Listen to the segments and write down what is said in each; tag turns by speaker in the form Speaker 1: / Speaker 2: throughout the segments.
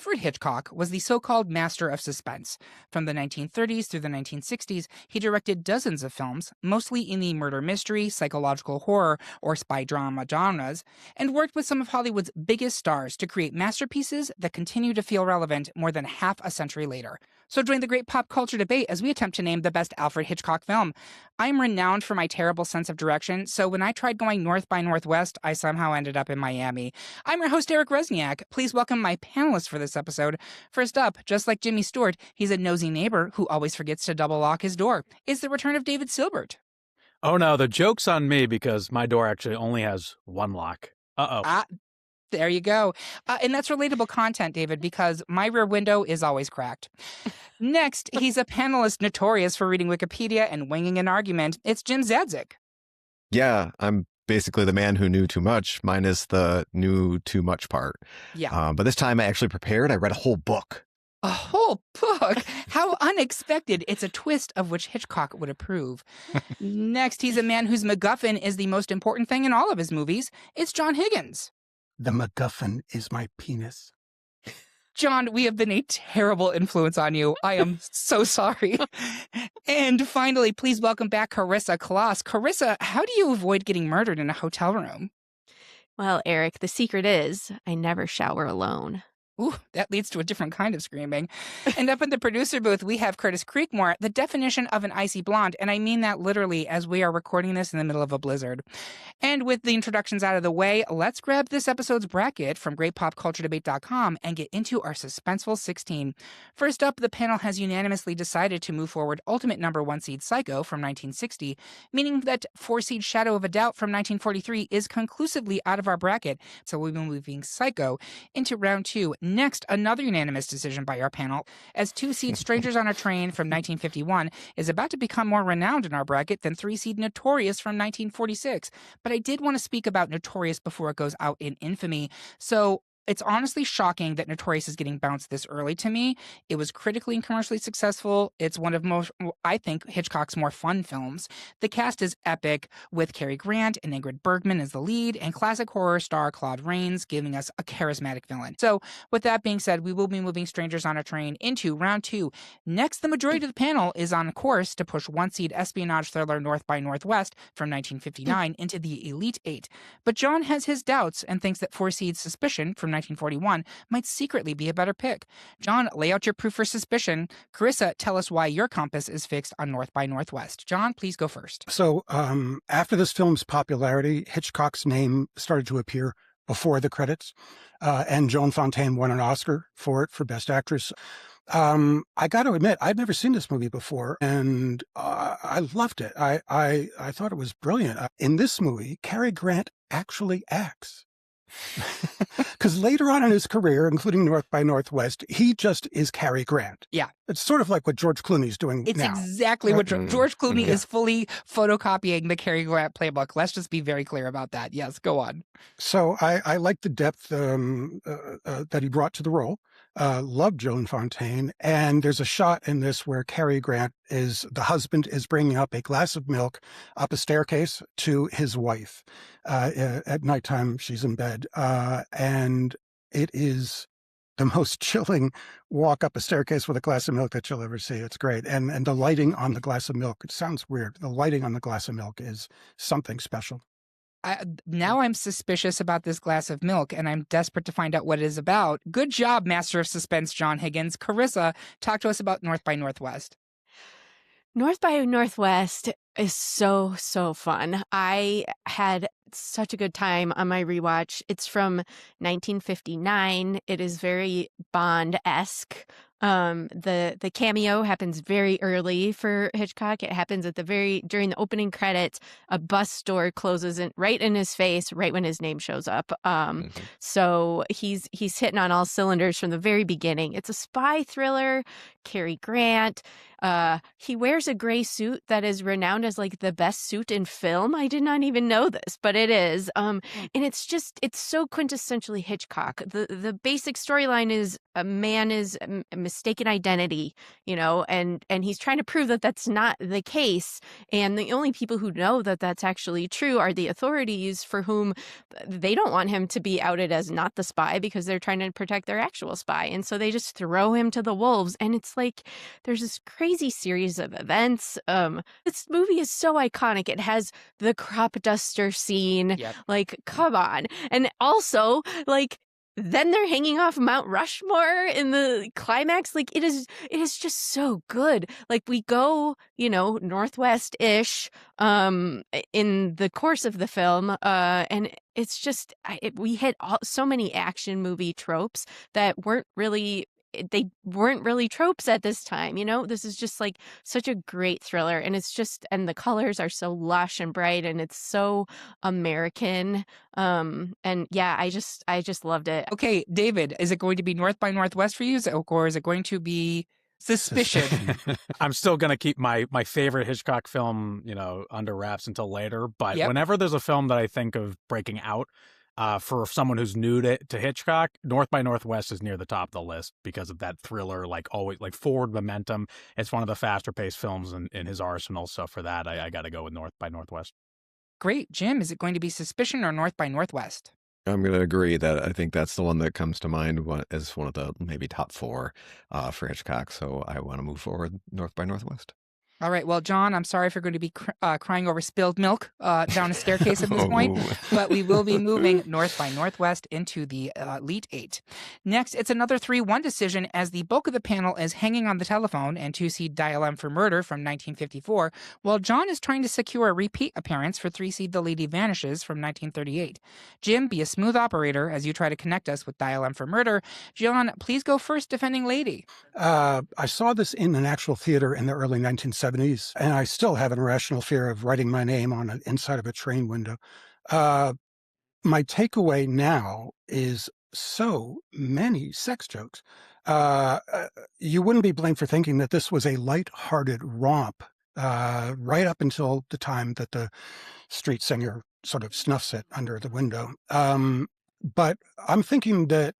Speaker 1: Alfred Hitchcock was the so-called Master of Suspense. From the 1930s through the 1960s, he directed dozens of films, mostly in the murder mystery, psychological horror, or spy drama genres, and worked with some of Hollywood's biggest stars to create masterpieces that continue to feel relevant more than half a century later. So join the great pop culture debate as we attempt to name the best Alfred Hitchcock film. I'm renowned for my terrible sense of direction, so when I tried going north by northwest, I somehow ended up in Miami. I'm your host, Eric Resniak. Please welcome my panelists for this episode. First up, just like Jimmy Stewart, he's a nosy neighbor who always forgets to double lock his door. Is the return of David Silbert.
Speaker 2: Oh no, the joke's on me because my door actually only has one lock. Uh-oh.
Speaker 1: There you go. And that's relatable content, David, because my rear window is always cracked. Next, he's a panelist notorious for reading Wikipedia and winging an argument. It's Jim Zadzik.
Speaker 3: Yeah, I'm basically the man who knew too much, minus the knew too much part.
Speaker 1: Yeah.
Speaker 3: But this time I actually prepared. I read a whole book.
Speaker 1: A whole book? How unexpected. It's a twist of which Hitchcock would approve. Next, he's a man whose MacGuffin is the most important thing in all of his movies. It's John Higgins.
Speaker 4: The MacGuffin is my penis.
Speaker 1: John, we have been a terrible influence on you. I am so sorry. And finally, please welcome back Carissa Kloss. Carissa, how do you avoid getting murdered in a hotel room?
Speaker 5: Well, Eric, the secret is I never shower alone.
Speaker 1: Ooh, that leads to a different kind of screaming. And up in the producer booth, we have Curtis Creekmore, the definition of an icy blonde. And I mean that literally as we are recording this in the middle of a blizzard. And with the introductions out of the way, let's grab this episode's bracket from greatpopculturedebate.com and get into our suspenseful 16. First up, the panel has unanimously decided to move forward ultimate number 1 seed Psycho from 1960, meaning that 4 seed Shadow of a Doubt from 1943 is conclusively out of our bracket. So we'll be moving Psycho into round 2. Next, another unanimous decision by our panel, as 2 seed Strangers on a Train from 1951 is about to become more renowned in our bracket than 3 seed Notorious from 1946. But I did want to speak about Notorious before it goes out in infamy. So it's honestly shocking that Notorious is getting bounced this early to me. It was critically and commercially successful. It's one of most, I think, Hitchcock's more fun films. The cast is epic, with Cary Grant and Ingrid Bergman as the lead, and classic horror star Claude Rains giving us a charismatic villain. So with that being said, we will be moving Strangers on a Train into round 2. Next, the majority of the panel is on course to push 1 seed espionage thriller North by Northwest from 1959 into the Elite 8. But John has his doubts and thinks that 4 seed Suspicion from 1941 might secretly be a better pick. John, lay out your proof for suspicion. Carissa, tell us why your compass is fixed on North by Northwest. John, please go first.
Speaker 4: So after this film's popularity, Hitchcock's name started to appear before the credits, and Joan Fontaine won an Oscar for it for Best Actress. I got to admit, I'd never seen this movie before, and I loved it. I thought it was brilliant. In this movie, Cary Grant actually acts. Because later on in his career, including North by Northwest, he just is Cary Grant.
Speaker 1: Yeah.
Speaker 4: It's sort of like what George Clooney's doing
Speaker 1: it's
Speaker 4: now.
Speaker 1: It's exactly what George Clooney is fully photocopying the Cary Grant playbook. Let's just be very clear about that. Yes, go on.
Speaker 4: So I like the depth that he brought to the role. Loved Joan Fontaine. And there's a shot in this where Cary Grant the husband is bringing up a glass of milk up a staircase to his wife. At nighttime, she's in bed. And it is the most chilling walk up a staircase with a glass of milk that you'll ever see. It's great. And the lighting on the glass of milk, it sounds weird. The lighting on the glass of milk is something special.
Speaker 1: Now I'm suspicious about this glass of milk, and I'm desperate to find out what it is about. Good job, Master of Suspense, John Higgins. Carissa, talk to us about North by Northwest.
Speaker 5: North by Northwest is so, so fun. I had such a good time on my rewatch. It's from 1959. It is very Bond-esque. The cameo happens very early for Hitchcock. It happens during the opening credits. A bus door closes right in his face, right when his name shows up. So he's hitting on all cylinders from the very beginning. It's a spy thriller. Cary Grant. He wears a gray suit that is renowned as like the best suit in film. I did not even know this, but it is. And it's so quintessentially Hitchcock. The basic storyline is a man is a mistaken identity, and he's trying to prove that that's not the case. And the only people who know that that's actually true are the authorities, for whom they don't want him to be outed as not the spy because they're trying to protect their actual spy. And so they just throw him to the wolves. And it's like there's this crazy series of events. This movie is so iconic. It has the crop duster scene.
Speaker 1: Yep.
Speaker 5: Like, come on. And also, like, then they're hanging off Mount Rushmore in the climax. Like, it is just so good. Like, we go, northwest-ish in the course of the film, and it's just we hit so many action movie tropes that weren't really tropes at this time. This is just like such a great thriller, and and the colors are so lush and bright, and it's so American. And yeah, I just loved it.
Speaker 1: Okay, David, is it going to be North by Northwest for you, or is it going to be Suspicion?
Speaker 2: I'm still going to keep my favorite Hitchcock film, under wraps until later. But whenever there's a film that I think of breaking out, for someone who's new to Hitchcock, North by Northwest is near the top of the list because of that thriller, like always, like forward momentum. It's one of the faster paced films in his arsenal. So for that, I got to go with North by Northwest.
Speaker 1: Great. Jim, is it going to be Suspicion or North by Northwest?
Speaker 3: I'm going to agree that I think that's the one that comes to mind as one of the maybe top four for Hitchcock. So I want to move forward North by Northwest.
Speaker 1: All right. Well, John, I'm sorry if you're going to be crying over spilled milk down a staircase at this point, but we will be moving North by Northwest into the Elite Eight. Next, it's another 3-1 decision as the bulk of the panel is hanging on the telephone and 2-seed Dial M for Murder from 1954, while John is trying to secure a repeat appearance for 3-seed The Lady Vanishes from 1938. Jim, be a smooth operator as you try to connect us with Dial M for Murder. John, please go first defending Lady.
Speaker 4: I saw this in an actual theater in the early 1970s. And I still have an irrational fear of writing my name on the inside of a train window. My takeaway now is so many sex jokes. You wouldn't be blamed for thinking that this was a light-hearted romp right up until the time that the street singer sort of snuffs it under the window. But I'm thinking that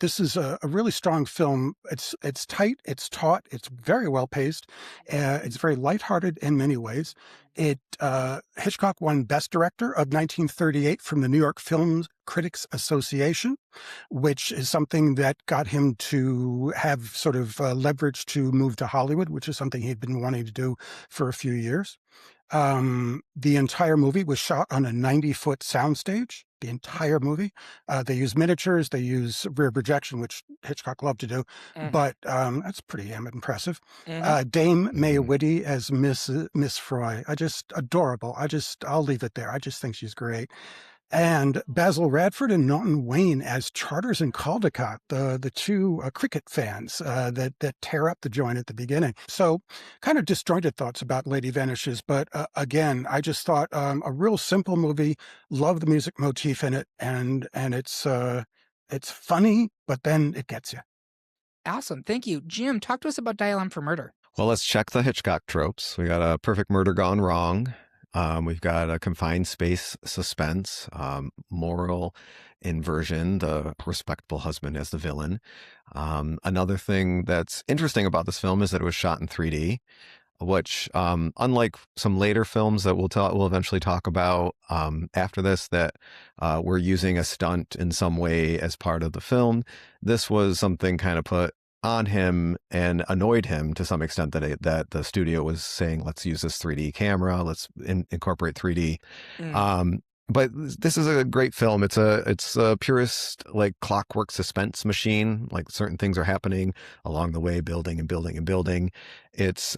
Speaker 4: this is a really strong film. It's tight, it's taut, it's very well paced, it's very lighthearted in many ways. Hitchcock won Best Director of 1938 from the New York Film Critics Association, which is something that got him to have sort of leverage to move to Hollywood, which is something he'd been wanting to do for a few years. The entire movie was shot on a 90-foot soundstage. The entire movie. They use miniatures. They use rear projection, which Hitchcock loved to do. But that's pretty impressive. Dame Mae Whitty as Miss Froy. Adorable. I'll leave it there. I just think she's great. And Basil Radford and Naughton Wayne as Charters and Caldecott, the two cricket fans that tear up the joint at the beginning. So kind of disjointed thoughts about Lady Vanishes, but again, I just thought a real simple movie. Love the music motif in it, and it's funny, but then it gets you.
Speaker 1: Awesome, thank you, Jim. Talk to us about Dial M for Murder.
Speaker 3: Well, let's check the Hitchcock tropes. We got a perfect murder gone wrong. We've got a confined space suspense, moral inversion, the respectable husband as the villain. Another thing that's interesting about this film is that it was shot in 3D, which, unlike some later films that we'll eventually talk about after this, that were using a stunt in some way as part of the film, this was something kind of put on him and annoyed him to some extent that the studio was saying, let's use this 3D camera, let's incorporate 3D. But this is a great film. It's a purest, like, clockwork suspense machine. Like, certain things are happening along the way, building and building and building. It's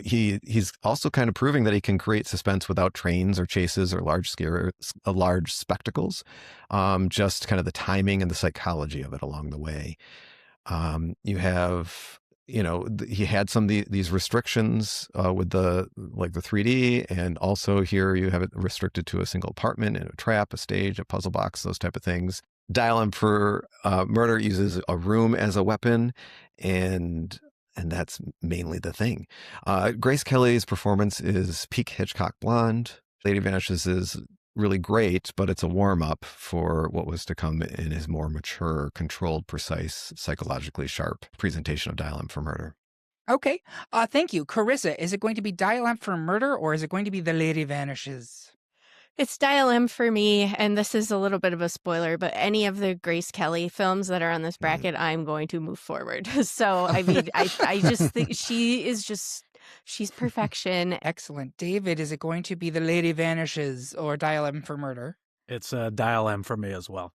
Speaker 3: he's also kind of proving that he can create suspense without trains or chases or large spectacles. Just kind of the timing and the psychology of it along the way. You have, he had some of these restrictions with the 3D, and also here you have it restricted to a single apartment and a trap, a stage, a puzzle box, those type of things. Dial M for Murder uses a room as a weapon, and that's mainly the thing. Grace Kelly's performance is peak Hitchcock blonde. Lady Vanishes is really great, but it's a warm-up for what was to come in his more mature, controlled, precise, psychologically sharp presentation of Dial M for Murder.
Speaker 1: Okay. Thank you. Carissa, is it going to be Dial M for Murder, or is it going to be The Lady Vanishes?
Speaker 5: It's Dial M for me, and this is a little bit of a spoiler, but any of the Grace Kelly films that are on this bracket, I'm going to move forward. So, I mean, I just think she's perfection.
Speaker 1: Excellent. David, is it going to be The Lady Vanishes or Dial M for Murder?
Speaker 2: It's Dial M for me as well.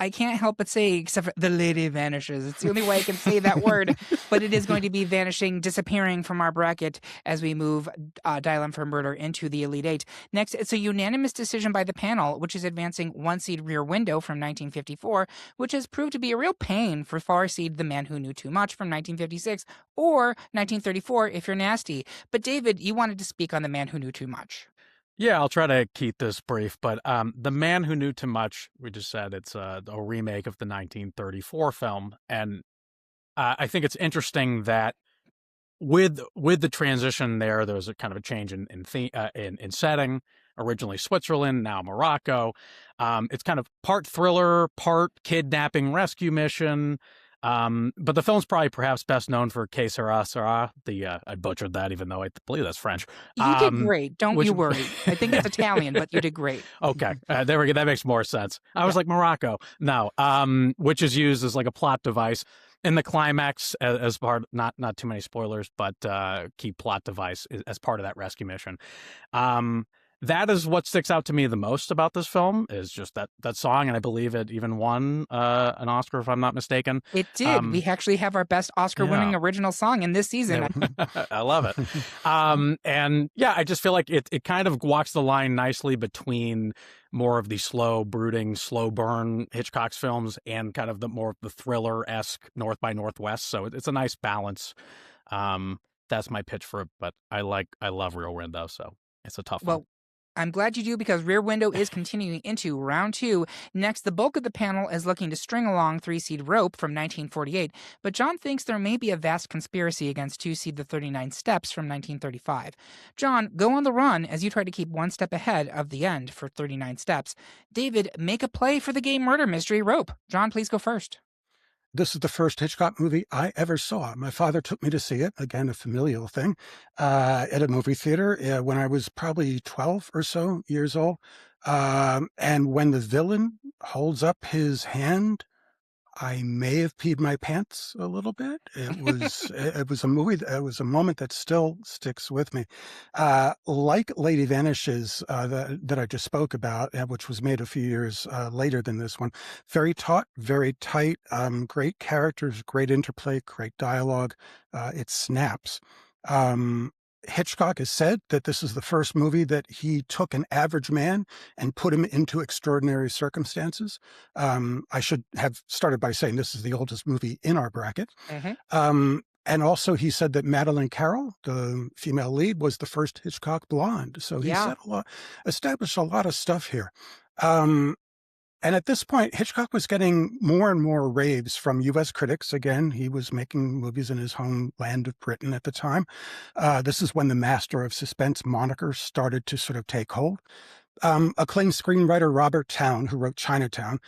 Speaker 1: I can't help but say, except for The Lady Vanishes. It's the only way I can say that word, but it is going to be vanishing, disappearing from our bracket as we move Dial M for Murder into the Elite Eight. Next, it's a unanimous decision by the panel, which is advancing one seed Rear Window from 1954, which has proved to be a real pain for far seed The Man Who Knew Too Much from 1956, or 1934 if you're nasty. But David, you wanted to speak on The Man Who Knew Too Much.
Speaker 2: Yeah, I'll try to keep this brief, but The Man Who Knew Too Much, we just said it's a remake of the 1934 film, and I think it's interesting that with the transition there's a kind of a change in setting. Originally Switzerland, now Morocco. It's kind of part thriller, part kidnapping rescue mission. But the film's probably perhaps best known for Que Sera Sera. I butchered that, even though I believe that's French.
Speaker 1: You did great. Don't you worry. I think it's Italian, but you did great.
Speaker 2: Okay. There we go. That makes more sense. I was like, Morocco. No. Which is used as like a plot device in the climax as part, not too many spoilers, but key plot device as part of that rescue mission. That is what sticks out to me the most about this film, is just that song, and I believe it even won an Oscar, if I'm not mistaken.
Speaker 1: It did. We actually have our best Oscar-winning original song in this season.
Speaker 2: I love it. And yeah, I just feel like it kind of walks the line nicely between more of the slow, brooding, slow burn Hitchcock's films and kind of the more of the thriller-esque North by Northwest. So it's a nice balance. That's my pitch for it, but I love Rear Window, so it's a tough one.
Speaker 1: I'm glad you do, because Rear Window is continuing into round two. Next, the bulk of the panel is looking to string along 3-seed Rope from 1948, but John thinks there may be a vast conspiracy against 2-seed The 39 Steps from 1935. John, go on the run as you try to keep one step ahead of the end for 39 Steps. David, make a play for the gay murder mystery Rope. John, please go first.
Speaker 4: This is the first Hitchcock movie I ever saw. My father took me to see it, again, a familial thing, at a movie theater when I was probably 12 or so years old. And when the villain holds up his hand, I may have peed my pants a little bit. It was a movie. It was a moment that still sticks with me. Like Lady Vanishes, that I just spoke about, which was made a few years later than this one. Very taut, very tight. Great characters, great interplay, great dialogue. It snaps. Hitchcock has said that this is the first movie that he took an average man and put him into extraordinary circumstances. I should have started by saying this is the oldest movie in our bracket. And also he said that Madeleine Carroll, the female lead, was the first Hitchcock blonde. So he said established a lot of stuff here. And at this point, Hitchcock was getting more and more raves from U.S. critics. Again, he was making movies in his homeland of Britain at the time. This is when the Master of Suspense moniker started to sort of take hold. Acclaimed screenwriter Robert Towne, who wrote Chinatown,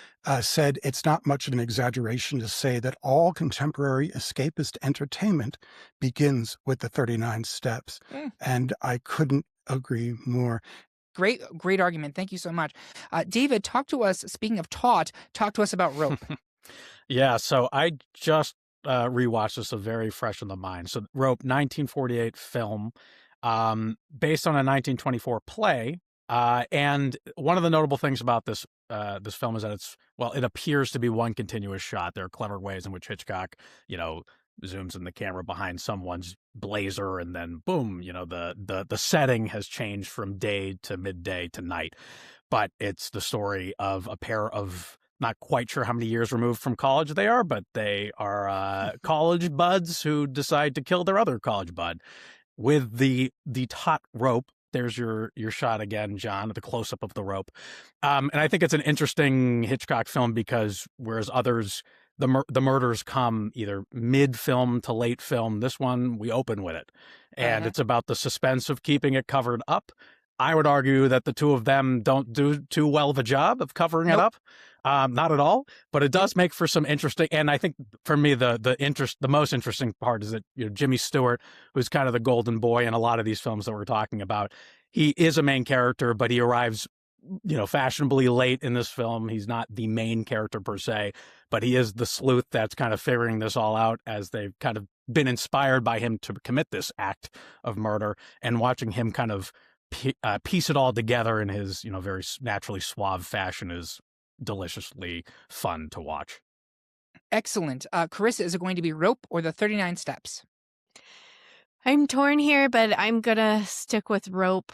Speaker 4: said it's not much of an exaggeration to say that all contemporary escapist entertainment begins with the 39 Steps. And I couldn't agree more.
Speaker 1: Great argument. Thank you so much. David, talk to us, speaking of talk to us about Rope.
Speaker 2: Yeah, so I just rewatched this, so very fresh in the mind. So Rope, 1948 film, based on a 1924 play. And one of the notable things about this film is that it appears to be one continuous shot. There are clever ways in which Hitchcock, zooms in the camera behind someone's blazer, and then boom, the setting has changed from day to midday to night. But it's the story of a pair of, not quite sure how many years removed from college they are, but they are college buds who decide to kill their other college bud with the taut rope. There's your shot again, John, the close-up of the rope. And I think it's an interesting Hitchcock film because whereas others, the murders come either mid-film to late film, this one, we open with it. And it's about the suspense of keeping it covered up. I would argue that the two of them don't do too well of a job of covering it up. Not at all, but it does make for some interesting. And I think for me, the most interesting part is that Jimmy Stewart, who's kind of the golden boy in a lot of these films that we're talking about, he is a main character, but he arrives fashionably late in this film. He's not the main character per se, but he is the sleuth that's kind of figuring this all out as they've kind of been inspired by him to commit this act of murder, and watching him kind of piece it all together in his very naturally suave fashion is deliciously fun to watch.
Speaker 1: Excellent. Carissa, is it going to be Rope or the 39 Steps?
Speaker 5: I'm torn here, but I'm gonna stick with Rope.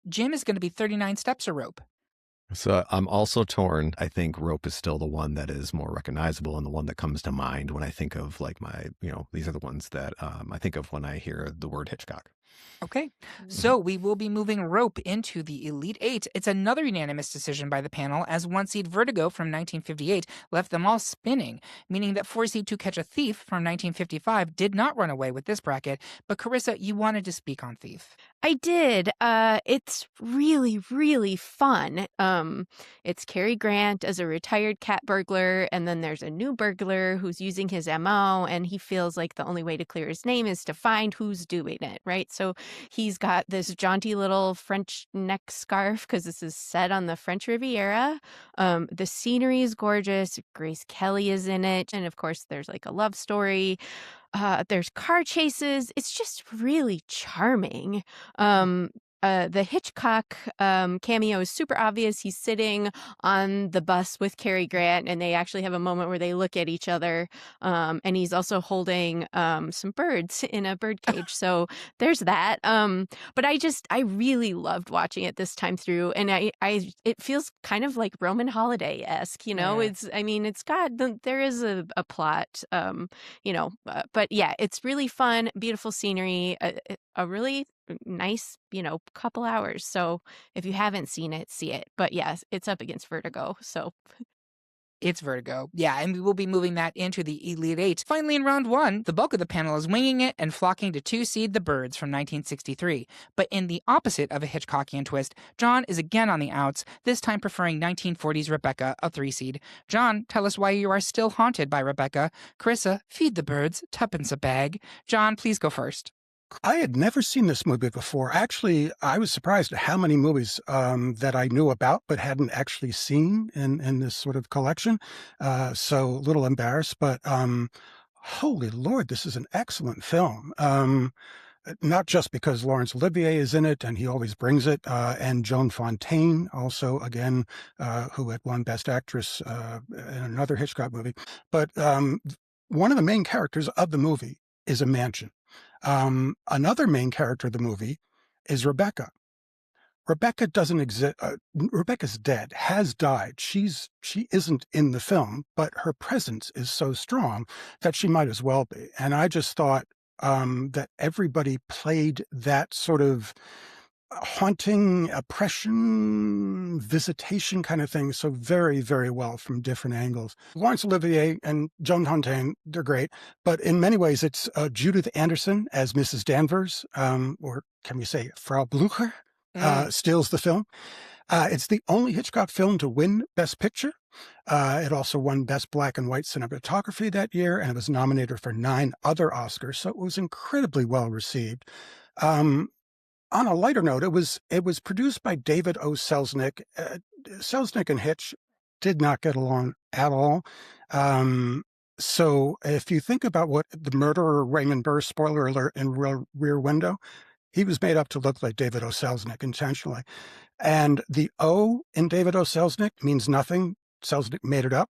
Speaker 1: Jim is going to be 39 Steps or Rope.
Speaker 3: So I'm also torn. I think Rope is still the one that is more recognizable and the one that comes to mind when I think of these are the ones that I think of when I hear the word Hitchcock.
Speaker 1: Okay, so we will be moving Rope into the Elite Eight. It's another unanimous decision by the panel, as one-seed Vertigo from 1958 left them all spinning, meaning that four-seed To Catch a Thief from 1955 did not run away with this bracket. But Carissa, you wanted to speak on Thief.
Speaker 5: I did. It's really, really fun. It's Cary Grant as a retired cat burglar, and then there's a new burglar who's using his MO, and he feels like the only way to clear his name is to find who's doing it, right? So he's got this jaunty little French neck scarf because this is set on the French Riviera. The scenery is gorgeous. Grace Kelly is in it, and of course, there's like a love story. There's car chases. It's just really charming. The Hitchcock cameo is super obvious. He's sitting on the bus with Cary Grant, and they actually have a moment where they look at each other. And he's also holding some birds in a bird cage. So there's that. But I really loved watching it this time through, and it feels kind of like Roman Holiday-esque. There is a plot. But yeah, it's really fun, beautiful scenery, a really nice, couple hours. So if you haven't seen it, see it. But yes, it's up against Vertigo. So
Speaker 1: it's Vertigo. Yeah, and we will be moving that into the Elite Eight. Finally, in round one, the bulk of the panel is winging it and flocking to two-seed The Birds from 1963. But in the opposite of a Hitchcockian twist, John is again on the outs, this time preferring 1940's Rebecca, a three-seed. John, tell us why you are still haunted by Rebecca. Carissa, feed the birds, tuppence a bag. John, please go first.
Speaker 4: I had never seen this movie before. Actually, I was surprised at how many movies that I knew about but hadn't actually seen in this sort of collection. So a little embarrassed, but holy Lord, this is an excellent film. Not just because Laurence Olivier is in it and he always brings it, and Joan Fontaine also, again, who had won Best Actress in another Hitchcock movie. But one of the main characters of the movie is a mansion. Another main character of the movie is Rebecca. Rebecca doesn't exist. Rebecca's dead, has died. She isn't in the film, but her presence is so strong that she might as well be. And I just thought that everybody played that sort of haunting, oppression, visitation kind of thing so very, very well from different angles. Laurence Olivier and Joan Fontaine, they're great, but in many ways it's Judith Anderson as Mrs. Danvers, or can we say Frau Blucher, steals the film. It's the only Hitchcock film to win Best Picture. It also won Best Black and White Cinematography that year, and it was nominated for 9 other Oscars, so it was incredibly well received. On a lighter note, it was produced by David O. Selznick. Selznick and Hitch did not get along at all. So if you think about what the murderer Raymond Burr, spoiler alert, in Rear Window, he was made up to look like David O. Selznick intentionally. And the O in David O. Selznick means nothing. Selznick made it up.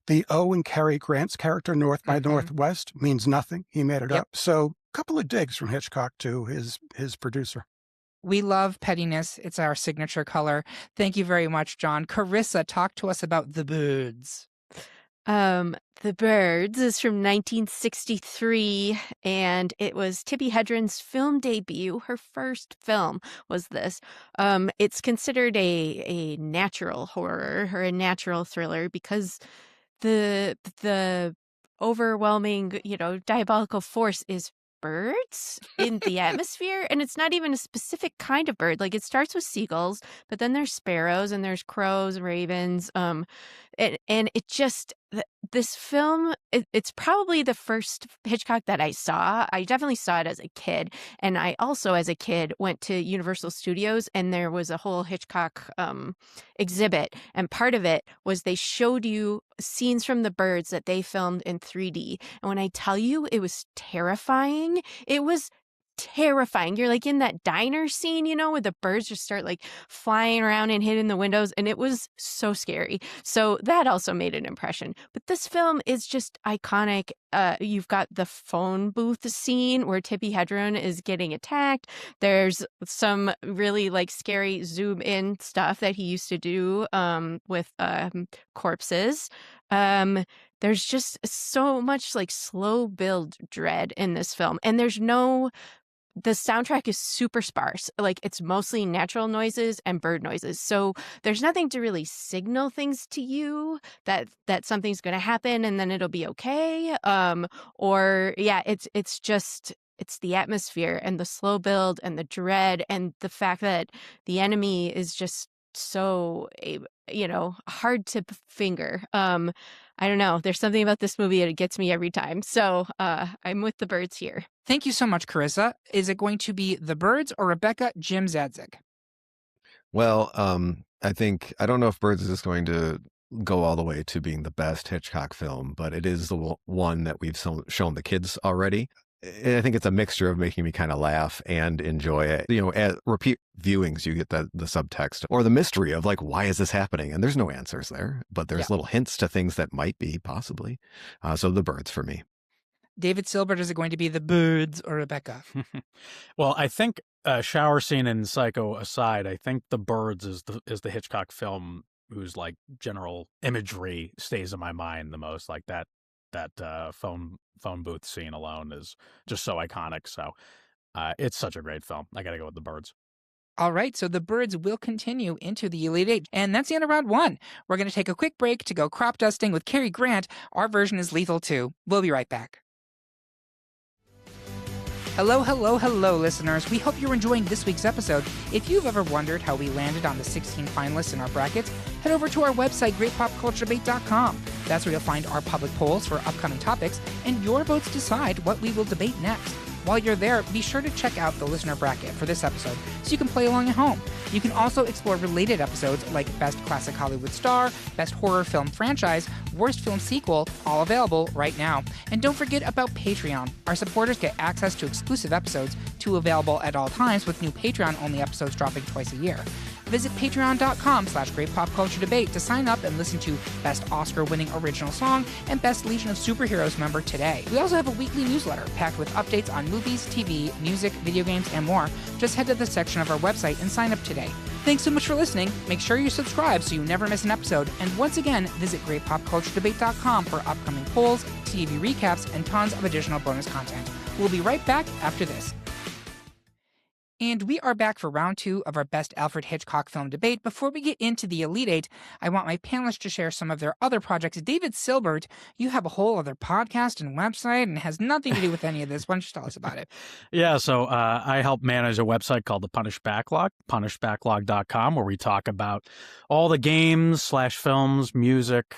Speaker 4: The O in Cary Grant's character, North by Northwest, means nothing. He made it up. So a couple of digs from Hitchcock to his producer.
Speaker 1: We love pettiness. It's our signature color. Thank you very much, John. Carissa, talk to us about The Birds.
Speaker 5: The Birds is from 1963, and it was Tippi Hedren's film debut. Her first film was this. It's considered a natural horror or a natural thriller because the overwhelming, diabolical force is birds in the atmosphere, and it's not even a specific kind of bird. Like, it starts with seagulls, but then there's sparrows and there's crows, ravens, and it just this film, it's probably the first Hitchcock that I saw. I definitely saw it as a kid, and I also, as a kid, went to Universal Studios, and there was a whole Hitchcock exhibit, and part of it was they showed you scenes from the birds that they filmed in 3D. And when I tell you, it was terrifying. It was terrifying. You're like in that diner scene, you know, where the birds just start like flying around and hitting the windows, and it was so scary. So that also made an impression. But this film is just iconic. You've got the phone booth scene where Tippi Hedren is getting attacked. There's some really like scary zoom in stuff that he used to do with corpses. There's just so much like slow build dread in this film, and the soundtrack is super sparse. Like, it's mostly natural noises and bird noises. So there's nothing to really signal things to you that something's going to happen and then it'll be okay. It's the atmosphere and the slow build and the dread and the fact that the enemy is just so, hard to finger. I don't know. There's something about this movie that gets me every time. So I'm with the birds here.
Speaker 1: Thank you so much, Carissa. Is it going to be The Birds or Rebecca Jim Zadzik?
Speaker 3: Well, I don't know if Birds is going to go all the way to being the best Hitchcock film, but it is the one that we've shown the kids already. And I think it's a mixture of making me kind of laugh and enjoy it. You know, at repeat viewings, you get the subtext or the mystery of like, why is this happening? And there's no answers there, but there's little hints to things that might be possibly. So The Birds for me.
Speaker 1: David Silbert, is it going to be The Birds or Rebecca?
Speaker 2: Well, I think shower scene and Psycho aside, I think The Birds is the Hitchcock film whose like general imagery stays in my mind the most. Like that phone booth scene alone is just so iconic. So it's such a great film. I got to go with The Birds.
Speaker 1: All right, so The Birds will continue into the Elite Eight, and that's the end of round one. We're going to take a quick break to go crop dusting with Cary Grant. Our version is lethal too. We'll be right back. Hello, hello, hello, listeners. We hope you're enjoying this week's episode. If you've ever wondered how we landed on the 16 finalists in our brackets, head over to our website, greatpopculturedebate.com. That's where you'll find our public polls for upcoming topics, and your votes decide what we will debate next. While you're there, be sure to check out the listener bracket for this episode so you can play along at home. You can also explore related episodes like Best Classic Hollywood Star, Best Horror Film Franchise, Worst Film Sequel, all available right now. And don't forget about Patreon. Our supporters get access to exclusive episodes, two available at all times with new Patreon-only episodes dropping twice a year. Visit patreon.com/greatpopculturedebate to sign up and listen to Best Oscar-winning Original Song and Best Legion of Superheroes member today. We also have a weekly newsletter packed with updates on movies, TV, music, video games, and more. Just head to the section of our website and sign up today. Thanks so much for listening. Make sure you subscribe so you never miss an episode. And once again, visit greatpopculturedebate.com for upcoming polls, TV recaps, and tons of additional bonus content. We'll be right back after this. And we are back for round two of our Best Alfred Hitchcock Film debate. Before we get into the Elite Eight, I want my panelists to share some of their other projects. David Silbert, you have a whole other podcast and website and has nothing to do with any of this. Why don't you tell us about it?
Speaker 2: Yeah, so I help manage a website called The Punish Backlog, punishbacklog.com, where we talk about all the games / films, music,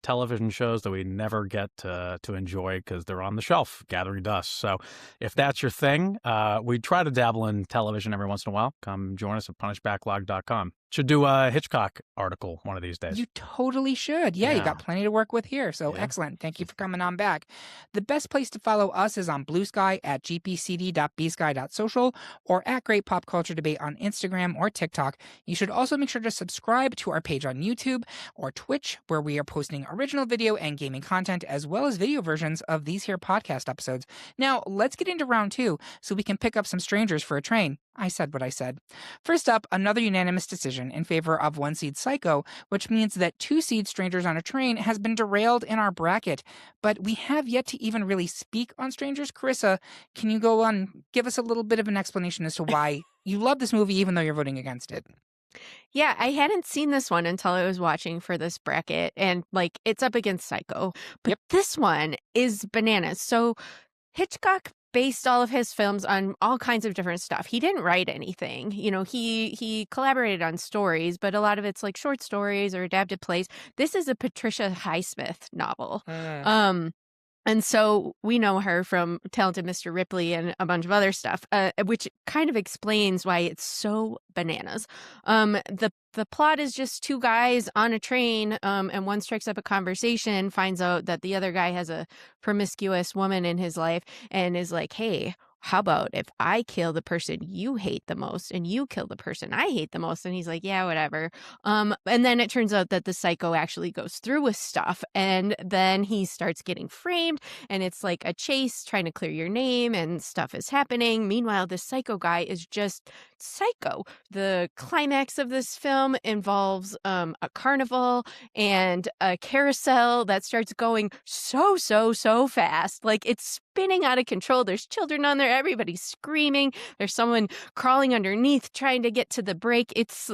Speaker 2: television shows that we never get to enjoy because they're on the shelf gathering dust. So if that's your thing, we try to dabble in television every once in a while. Come join us at punishbacklog.com. Should do a Hitchcock article one of these days.
Speaker 1: You totally should. Yeah, you got plenty to work with here. So excellent. Thank you for coming on back. The best place to follow us is on Blue Sky at gpcd.bsky.social or at Great Pop Culture Debate on Instagram or TikTok. You should also make sure to subscribe to our page on YouTube or Twitch, where we are posting original video and gaming content, as well as video versions of these here podcast episodes. Now, let's get into round two so we can pick up some strangers for a train. I said what I said. First up, another unanimous decision in favor of one-seed Psycho, which means that two-seed Strangers on a Train has been derailed in our bracket. But we have yet to even really speak on Strangers. Carissa, can you go on, give us a little bit of an explanation as to why you love this movie even though you're voting against it?
Speaker 5: Yeah, I hadn't seen this one until I was watching for this bracket, and it's up against Psycho. But this one is bananas. So Hitchcock based all of his films on all kinds of different stuff. He didn't write anything. You know, he collaborated on stories, but a lot of it's like short stories or adapted plays. This is a Patricia Highsmith novel. And so we know her from Talented Mr. Ripley and a bunch of other stuff, which kind of explains why it's so bananas. The plot is just two guys on a train, and one strikes up a conversation, finds out that the other guy has a promiscuous woman in his life, and is like, hey, how about if I kill the person you hate the most and you kill the person I hate the most? And he's like, yeah, whatever. And then it turns out that the psycho actually goes through with stuff. And then he starts getting framed, and it's like a chase trying to clear your name, and stuff is happening. Meanwhile, this psycho guy is just psycho. The climax of this film involves a carnival and a carousel that starts going so fast. Like, it's spinning out of control. There's children on there. Everybody's screaming. There's someone crawling underneath trying to get to the brake. It's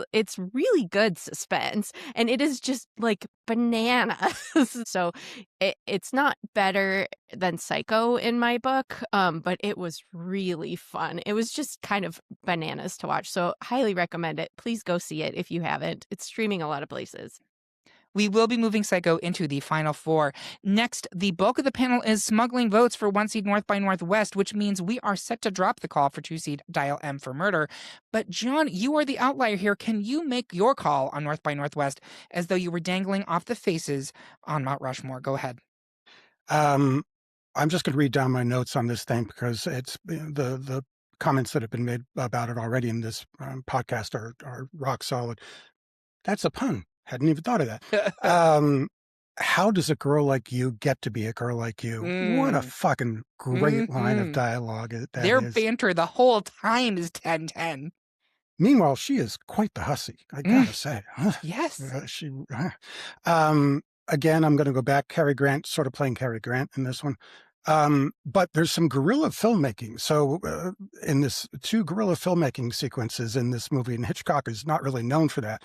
Speaker 5: really good suspense, and it is just like bananas. So it's not better than Psycho in my book, but it was really fun. It was just kind of bananas to watch. So highly recommend it. Please go see it if you haven't. It's streaming a lot of places.
Speaker 1: We will be moving Psycho into the final four. Next, the bulk of the panel is smuggling votes for 1-seed North by Northwest, which means we are set to drop the call for 2-seed Dial M for Murder. But John, you are the outlier here. Can you make your call on North by Northwest as though you were dangling off the faces on Mount Rushmore? Go ahead.
Speaker 4: I'm just going to read down my notes on this thing because it's the comments that have been made about it already in this podcast are rock solid. That's a pun. Hadn't even thought of that. How does a girl like you get to be a girl like you? What a fucking great line of dialogue that
Speaker 1: Their
Speaker 4: is.
Speaker 1: banter the whole time is 10-10.
Speaker 4: Meanwhile, she is quite the hussy, I gotta say.
Speaker 1: Yes.
Speaker 4: Again, I'm going to go back. Cary Grant, sort of playing Cary Grant in this one. But there's some guerrilla filmmaking. So in this 2 guerrilla filmmaking sequences in this movie, and Hitchcock is not really known for that.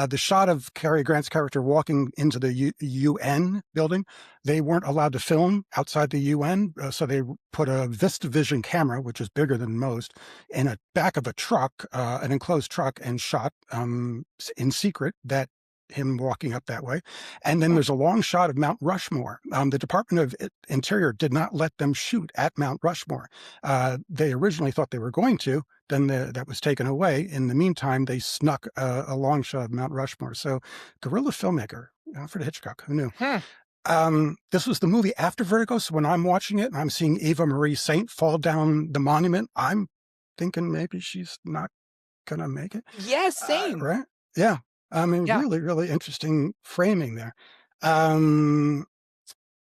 Speaker 4: The shot of Cary Grant's character walking into the UN building, they weren't allowed to film outside the UN. So they put a VistaVision camera, which is bigger than most, in a back of a truck, an enclosed truck, and shot in secret that him walking up that way. And then there's a long shot of Mount Rushmore. The Department of Interior did not let them shoot at Mount Rushmore. They originally thought they were going to, then that was taken away. In the meantime, they snuck a long shot of Mount Rushmore. So guerrilla filmmaker, Alfred Hitchcock, who knew? This was the movie after Vertigo. So when I'm watching it and I'm seeing Eva Marie Saint fall down the monument, I'm thinking maybe she's not going to make it.
Speaker 1: Yes, same.
Speaker 4: Right? Yeah. I mean, really, really interesting framing there. The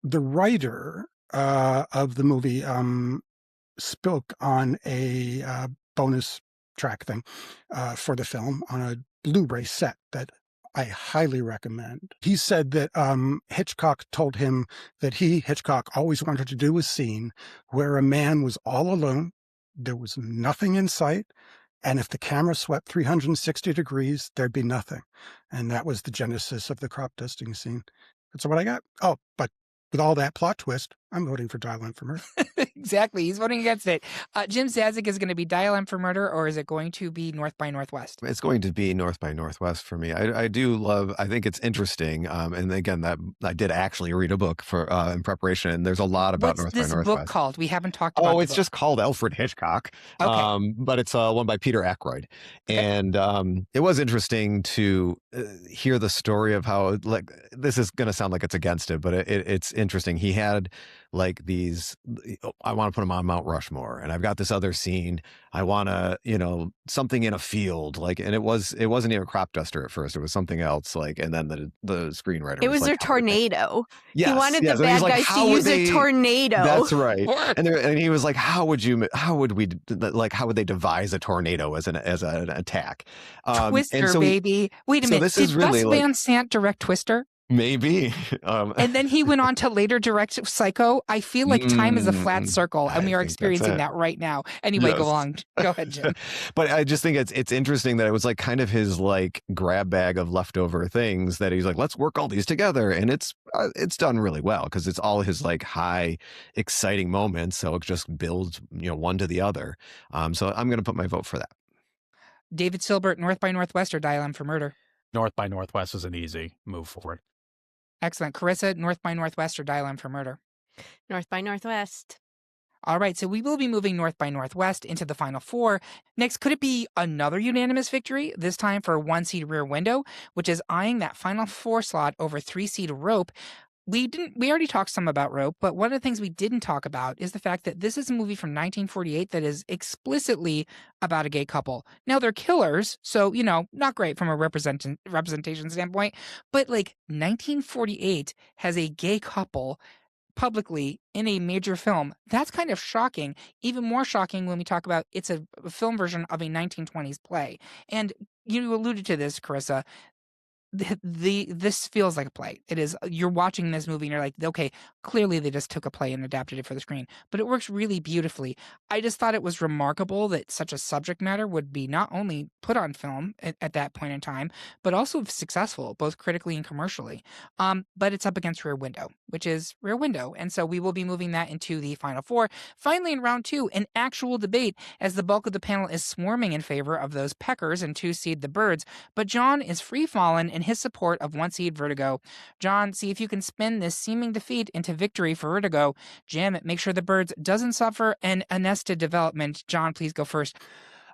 Speaker 4: writer of the movie spoke on a bonus track thing for the film on a Blu-ray set that I highly recommend. He said that Hitchcock told him that Hitchcock, always wanted to do a scene where a man was all alone, there was nothing in sight, and if the camera swept 360 degrees, there'd be nothing. And that was the genesis of the crop dusting scene. That's what I got. Oh, but with all that plot twist, I'm voting for Dial M for Murder.
Speaker 1: Exactly. He's voting against it. Jim Zazik, is going to be Dial M for Murder, or is it going to be North by Northwest?
Speaker 3: It's going to be North by Northwest for me. I think it's interesting. And again, that I did actually read a book for in preparation, and there's a lot about North by Northwest.
Speaker 1: What's this book called? We haven't talked about it.
Speaker 3: Oh, it's just called Alfred Hitchcock.
Speaker 1: Okay.
Speaker 3: But it's one by Peter Ackroyd. Okay. And it was interesting to hear the story of how, like, this is going to sound like it's against it, but it's interesting. He had like these, I want to put him on Mount Rushmore, and I've got this other scene. I want to, something in a field, like, and it wasn't even a crop duster at first. It was something else, like, and then the screenwriter.
Speaker 5: It was a tornado.
Speaker 3: Yes,
Speaker 5: he wanted the bad guys to use a tornado.
Speaker 3: That's right. And he was like, how would they devise a tornado as an attack?
Speaker 1: Twister, baby. Wait a minute. Did Gus Van Sant direct Twister?
Speaker 3: Maybe.
Speaker 1: And then he went on to later direct Psycho. I feel like time is a flat circle, and we
Speaker 3: I
Speaker 1: are
Speaker 3: think that's
Speaker 1: experiencing
Speaker 3: it.
Speaker 1: that right now. Anyway, go
Speaker 3: Yes.
Speaker 1: on. Go ahead, Jim.
Speaker 3: But I just think it's interesting that it was like kind of his like grab bag of leftover things that he's like, let's work all these together, and it's done really well because it's all his like high exciting moments, so it just builds one to the other. So I'm gonna put my vote for that.
Speaker 1: David Silbert, North by Northwest or Dial M for Murder?
Speaker 2: North by Northwest is an easy move forward.
Speaker 1: Excellent. Carissa, North by Northwest or Dial M for Murder?
Speaker 5: North by Northwest.
Speaker 1: All right, so we will be moving North by Northwest into the final four. Next, could it be another unanimous victory, this time for 1-seed Rear Window, which is eyeing that final four slot over 3-seed Rope? We already talked some about Rope, but one of the things we didn't talk about is the fact that this is a movie from 1948 that is explicitly about a gay couple. Now, they're killers, so, not great from a representation standpoint, but like 1948 has a gay couple publicly in a major film. That's kind of shocking. Even more shocking when we talk about it's a film version of a 1920s play. And you alluded to this, Carissa. This feels like a play. It is. You're watching this movie and you're like, okay, clearly they just took a play and adapted it for the screen, but it works really beautifully. I just thought it was remarkable that such a subject matter would be not only put on film at that point in time, but also successful, both critically and commercially. But it's up against Rear Window, which is Rear Window, and so we will be moving that into the final four. Finally, in round two, an actual debate as the bulk of the panel is swarming in favor of those peckers and 2-seed the birds, but John is free-fallen in his support of 1-seed Vertigo. John, see if you can spin this seeming defeat into victory for Vertigo. Jim, make sure the birds doesn't suffer an arrested development. John, please go first.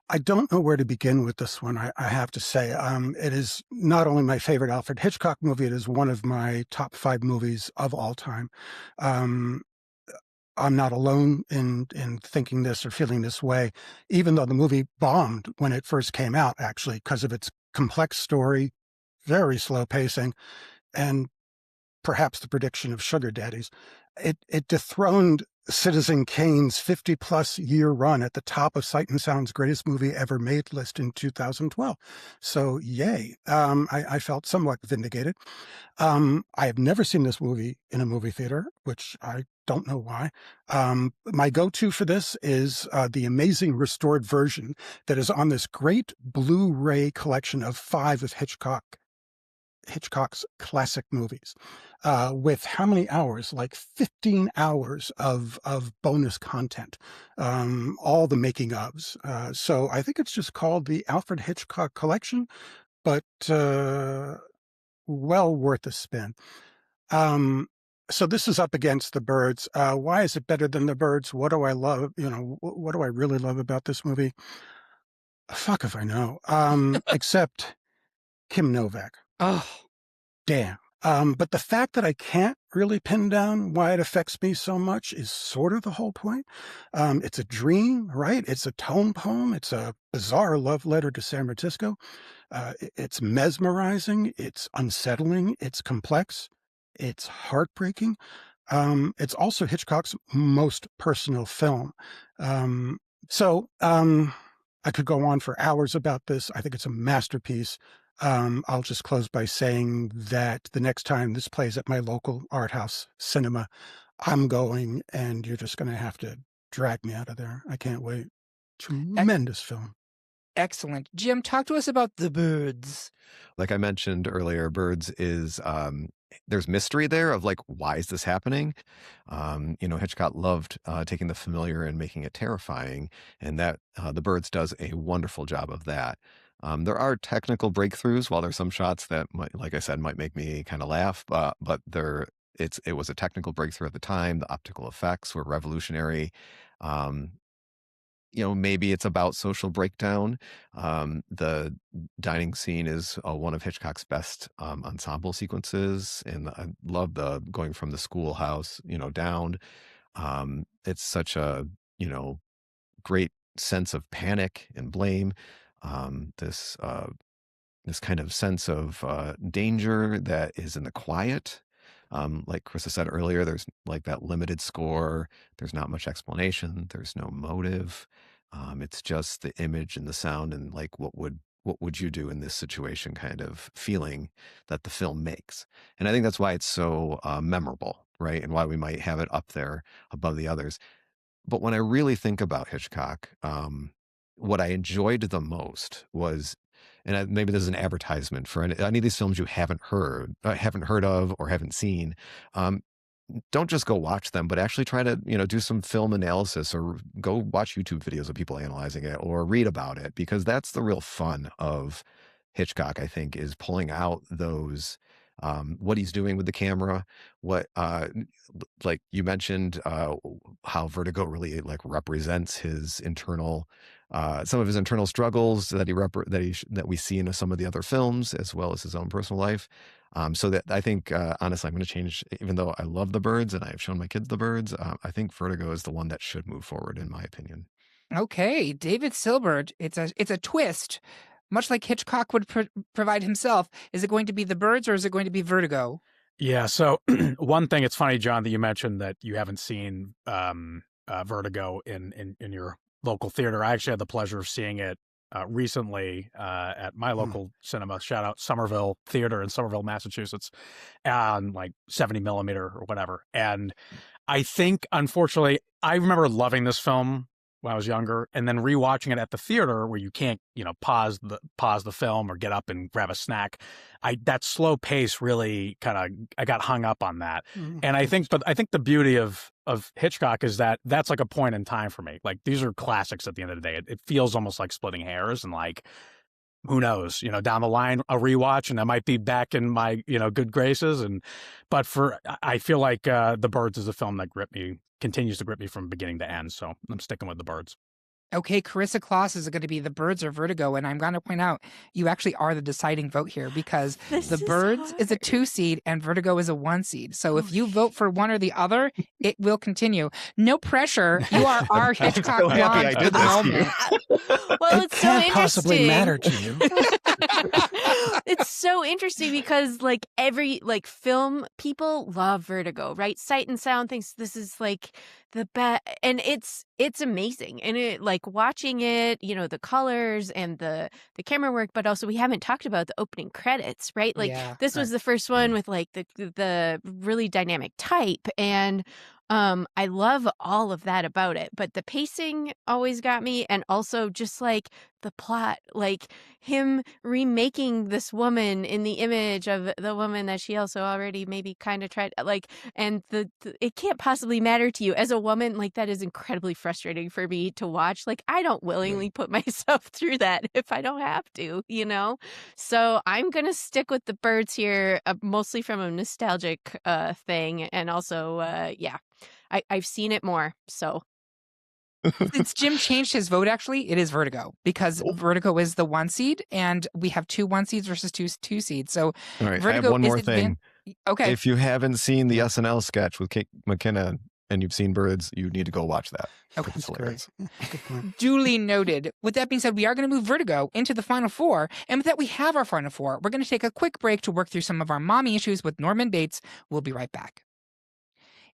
Speaker 4: I don't know where to begin with this one, I have to say. It is not only my favorite Alfred Hitchcock movie, it is one of my top 5 movies of all time. I'm not alone in thinking this or feeling this way, even though the movie bombed when it first came out, actually, because of its complex story, very slow pacing, and perhaps the prediction of sugar daddies. It dethroned Citizen Kane's 50-plus year run at the top of Sight and Sound's greatest movie ever made list in 2012. So, yay. I felt somewhat vindicated. I have never seen this movie in a movie theater, which I don't know why. My go-to for this is the amazing restored version that is on this great Blu-ray collection of 5 of Hitchcock's classic movies, with how many hours? Like 15 hours of bonus content, all the making ofs. So I think it's just called the Alfred Hitchcock Collection, but well worth a spin. So this is up against the birds. Why is it better than the birds? What do I love? What do I really love about this movie? Fuck if I know. Except Kim Novak.
Speaker 1: Oh,
Speaker 4: damn. But the fact that I can't really pin down why it affects me so much is sort of the whole point. It's a dream, right? It's a tone poem. It's a bizarre love letter to San Francisco. It's mesmerizing. It's unsettling. It's complex. It's heartbreaking. It's also Hitchcock's most personal film. I could go on for hours about this. I think it's a masterpiece. I'll just close by saying that the next time this plays at my local art house cinema, I'm going, and you're just going to have to drag me out of there. I can't wait. Tremendous film.
Speaker 1: Excellent. Jim, talk to us about The Birds.
Speaker 3: Like I mentioned earlier, Birds is there's mystery there of like, why is this happening? Hitchcock loved taking the familiar and making it terrifying, and that The Birds does a wonderful job of that. There are technical breakthroughs. While there's some shots that might, like I said, might make me kind of laugh, but it was a technical breakthrough at the time. The optical effects were revolutionary. Maybe it's about social breakdown. The dining scene is one of Hitchcock's best ensemble sequences, and I love the going from the schoolhouse, down. It's such a great sense of panic and blame. This kind of sense of danger that is in the quiet. Like Krista said earlier, there's like that limited score. There's not much explanation. There's no motive. It's just the image and the sound and like what would what would you do in this situation kind of feeling that the film makes. And I think that's why it's so memorable, right? And why we might have it up there above the others. But when I really think about Hitchcock, what I enjoyed the most was, and maybe this is an advertisement for any of these films you haven't heard of or haven't seen. Don't just go watch them, but actually try to, do some film analysis or go watch YouTube videos of people analyzing it or read about it, because that's the real fun of Hitchcock, I think, is pulling out those, what he's doing with the camera, what, like you mentioned, how Vertigo really like represents his internal, some of his internal struggles that we see in some of the other films, as well as his own personal life. So that I think, honestly, I'm going to change, even though I love the birds and I've shown my kids the birds, I think Vertigo is the one that should move forward, in my opinion.
Speaker 1: Okay, David Silbert. It's a twist, much like Hitchcock would provide himself. Is it going to be The Birds or is it going to be Vertigo?
Speaker 2: Yeah. So one thing, it's funny, John, that you mentioned that you haven't seen Vertigo in your local theater. I actually had the pleasure of seeing it recently at my local cinema. Shout out Somerville Theater in Somerville, Massachusetts, on like 70 millimeter or whatever. And I think, unfortunately, I remember loving this film when I was younger, and then rewatching it at the theater where you can't, pause the film or get up and grab a snack. That slow pace really I got hung up on that. And I think the beauty of Hitchcock is that that's like a point in time for me. Like, these are classics at the end of the day. It feels almost like splitting hairs, and like, who knows, down the line, a rewatch and I might be back in my, good graces. But I feel like The Birds is a film that continues to grip me from beginning to end. So I'm sticking with The Birds.
Speaker 1: Okay, Carissa Kloss, is it going to be The Birds or Vertigo? And I'm going to point out, you actually are the deciding vote here, because The Birds is a 2 seed and Vertigo is a 1 seed. So if you vote for one or the other, it will continue. No pressure. You are our Hitchcock
Speaker 3: so happy
Speaker 1: blonde
Speaker 3: I
Speaker 1: for
Speaker 3: did
Speaker 1: the
Speaker 3: this
Speaker 1: moment.
Speaker 5: Well,
Speaker 4: It
Speaker 5: it's so
Speaker 4: can't
Speaker 5: interesting.
Speaker 4: possibly matter to you.
Speaker 5: It's so interesting because like film people love Vertigo, right? Sight and Sound thinks this is like the best, and it's amazing. And it, like, watching it, the colors and the camera work, but also we haven't talked about the opening credits, right? Like, this was the first one with like the really dynamic type, and I love all of that about it, but the pacing always got me, and also just like the plot, like him remaking this woman in the image of the woman that she also already maybe kind of tried, like, and it can't possibly matter to you as a woman. Like, that is incredibly frustrating for me to watch. Like, I don't willingly put myself through that if I don't have to, So I'm gonna stick with The Birds here, mostly from a nostalgic thing, and also I've seen it more, so.
Speaker 1: Since Jim changed his vote, actually, it is Vertigo, because Vertigo is the 1 seed, and we have 2 1 seeds versus 2 seeds. So
Speaker 3: All right,
Speaker 1: Vertigo
Speaker 3: I have one more thing.
Speaker 1: Okay.
Speaker 3: If you haven't seen the SNL sketch with Kate McKinnon and you've seen Birds, you need to go watch that.
Speaker 1: Okay,
Speaker 3: it's hilarious.
Speaker 1: Duly noted. With that being said, we are going to move Vertigo into the final 4. And with that, we have our final 4. We're going to take a quick break to work through some of our mommy issues with Norman Bates. We'll be right back.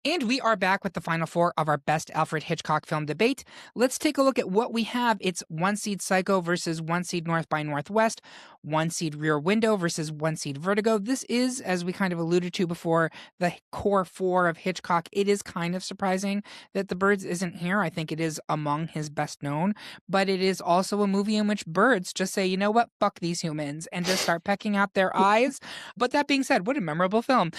Speaker 1: And we are back with the final 4 of our best Alfred Hitchcock film debate. Let's take a look at what we have. It's 1 seed Psycho versus 1 seed North by Northwest, 1 seed Rear Window versus 1 seed Vertigo. This is, as we kind of alluded to before, the core 4 of Hitchcock. It is kind of surprising that The Birds isn't here. I think it is among his best known, but it is also a movie in which birds just say, you know what, fuck these humans, and just start pecking out their eyes. But that being said, what a memorable film.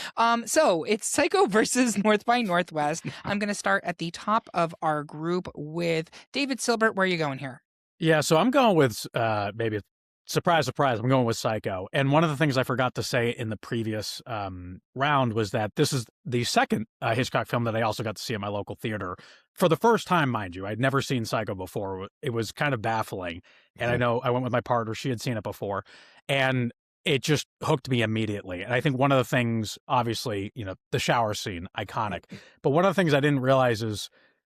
Speaker 1: So it's Psycho versus North by Northwest. I'm going to start at the top of our group with David Silbert. Where are you going here?
Speaker 2: Yeah, so I'm going with maybe surprise, I'm going with Psycho. And one of the things I forgot to say in the previous round was that this is the second Hitchcock film that I also got to see at my local theater for the first time, mind you. I'd never seen Psycho before. It was kind of baffling. And I know I went with my partner. She had seen it before. And it just hooked me immediately. And I think one of the things, obviously, the shower scene, iconic. But one of the things I didn't realize is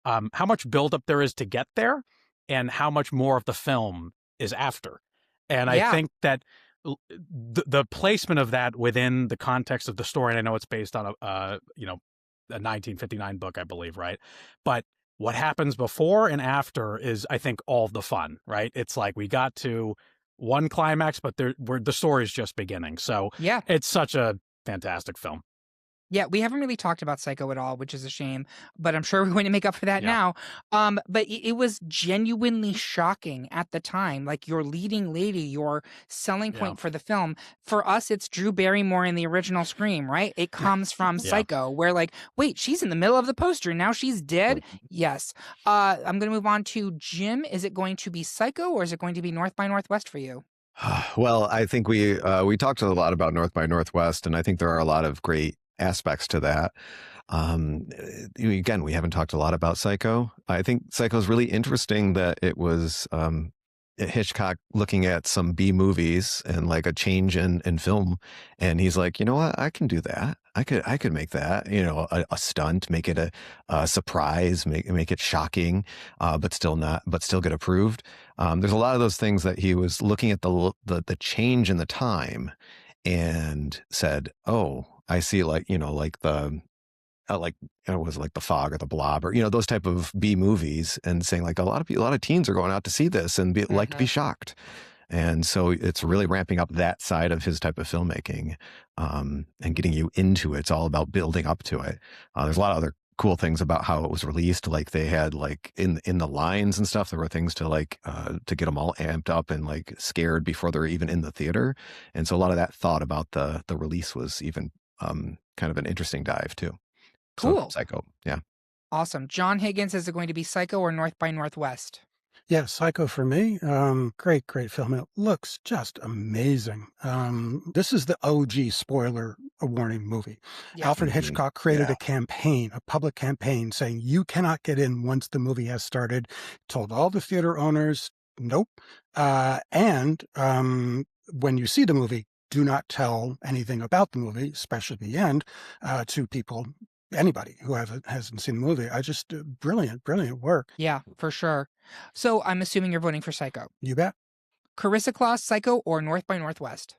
Speaker 2: how much buildup there is to get there and how much more of the film is after. And I think that the placement of that within the context of the story, and I know it's based on a 1959 book, I believe, right? But what happens before and after is, I think, all the fun, right? It's like we got to one climax, but the story's just beginning. So
Speaker 1: Yeah.
Speaker 2: it's such a fantastic film.
Speaker 1: Yeah, we haven't really talked about Psycho at all, which is a shame, but I'm sure we're going to make up for that
Speaker 2: Yeah.
Speaker 1: now. But it was genuinely shocking at the time. Like, your leading lady, your selling point for the film. For us, it's Drew Barrymore in the original Scream, right? It comes from Psycho, where like, wait, she's in the middle of the poster, now she's dead? Yes. I'm going to move on to Jim. Is it going to be Psycho, or is it going to be North by Northwest for you?
Speaker 3: Well, I think we talked a lot about North by Northwest, and I think there are a lot of great aspects to that. Again, we haven't talked a lot about Psycho. I think Psycho is really interesting that it was Hitchcock looking at some B movies and like a change in film, and he's like, you know what, I can do that. I could make that, you know, a stunt, make it a surprise, make it shocking, but still get approved. There's a lot of those things that he was looking at the change in the time, and said, oh, I see, like, you know, like the like, it was like The Fog or The Blob, or, you know, those type of B movies, and saying like a lot of teens are going out to see this and like to be shocked. And so it's really ramping up that side of his type of filmmaking, and getting you into it. It's all about building up to it. There's a lot of other cool things about how it was released. Like, they had like in the lines and stuff, there were things to like to get them all amped up and like scared before they're even in the theater. And so a lot of that thought about the release was even kind of an interesting dive too.
Speaker 1: Cool.
Speaker 3: So, Psycho, yeah.
Speaker 1: Awesome. John Higgins, is it going to be Psycho or North by Northwest?
Speaker 4: Yeah, Psycho for me. Great film. It looks just amazing. This is the OG spoiler warning movie.
Speaker 1: Yeah.
Speaker 4: Alfred Hitchcock created a campaign, a public campaign, saying you cannot get in once the movie has started. Told all the theater owners, nope. And when you see the movie, do not tell anything about the movie, especially the end, to people, anybody who hasn't seen the movie. Brilliant work.
Speaker 1: Yeah, for sure. So I'm assuming you're voting for Psycho.
Speaker 4: You bet.
Speaker 1: Carissa Claus, Psycho or North by Northwest?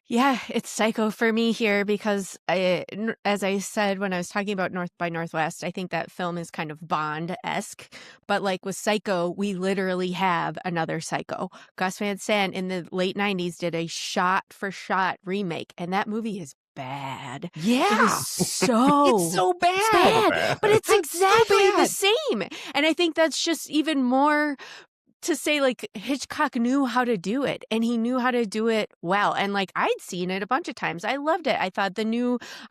Speaker 5: Yeah, it's Psycho for me here because, as I said when I was talking about North by Northwest, I think that film is kind of Bond-esque. But like with Psycho, we literally have another Psycho. Gus Van Sant in the late 90s did a shot-for-shot remake, and that movie is bad.
Speaker 1: Yeah.
Speaker 5: It is so
Speaker 1: it's so bad.
Speaker 5: It's bad, but it's exactly the same. And I think that's just even more to say, like, Hitchcock knew how to do it, and he knew how to do it well. And like, I'd seen it a bunch of times. I loved it. I thought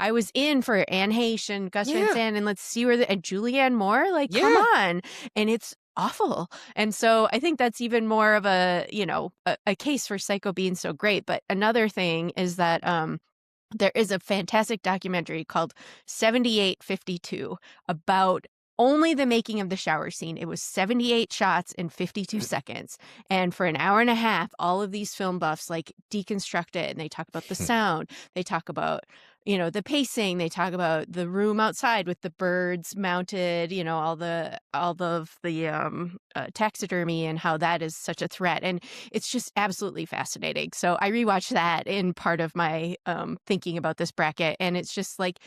Speaker 5: I was in for Anne Heche and Gus Van Sant, and let's see and Julianne Moore. Like, come on. And it's awful. And so I think that's even more of a, you know, a case for Psycho being so great. But another thing is that there is a fantastic documentary called 7852 about only the making of the shower scene. It was 78 shots in 52 seconds. And for an hour and a half, all of these film buffs like deconstruct it, and they talk about the sound. They talk about, you know, the pacing. They talk about the room outside with the birds mounted, you know, all of the taxidermy, and how that is such a threat. And it's just absolutely fascinating. So I rewatched that in part of my thinking about this bracket. And it's just like,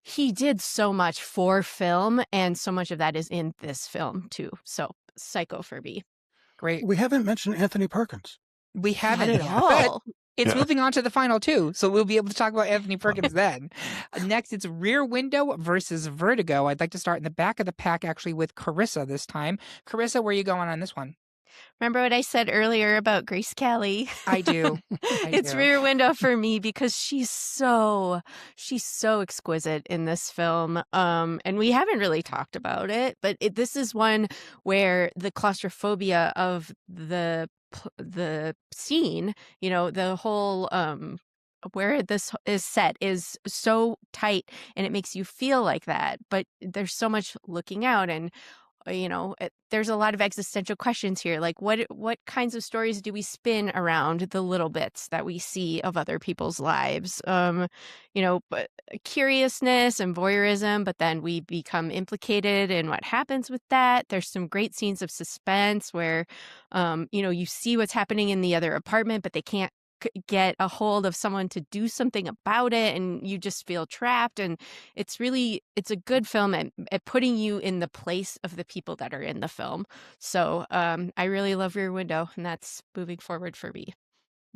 Speaker 5: he did so much for film, and so much of that is in this film too. So Psycho for me.
Speaker 1: Great.
Speaker 4: We haven't mentioned Anthony Perkins.
Speaker 1: We haven't
Speaker 5: at all.
Speaker 1: But it's moving on to the final two, so we'll be able to talk about Anthony Perkins then. Next, it's Rear Window versus Vertigo. I'd like to start in the back of the pack, actually, with Carissa this time. Carissa, where are you going on this one?
Speaker 5: Remember what I said earlier about Grace Kelly?
Speaker 1: I do.
Speaker 5: It's Rear Window for me because she's so exquisite in this film. And we haven't really talked about it, but this is one where the claustrophobia of the scene, you know, the whole where this is set is so tight, and it makes you feel like that. But there's so much looking out, and you know, there's a lot of existential questions here. Like, what kinds of stories do we spin around the little bits that we see of other people's lives? You know, but curiousness and voyeurism, but then we become implicated in what happens with that. There's some great scenes of suspense where, you know, you see what's happening in the other apartment, but they can't get a hold of someone to do something about it, and you just feel trapped. And it's a good film at putting you in the place of the people that are in the film. So I really love Rear Window, and that's moving forward for me.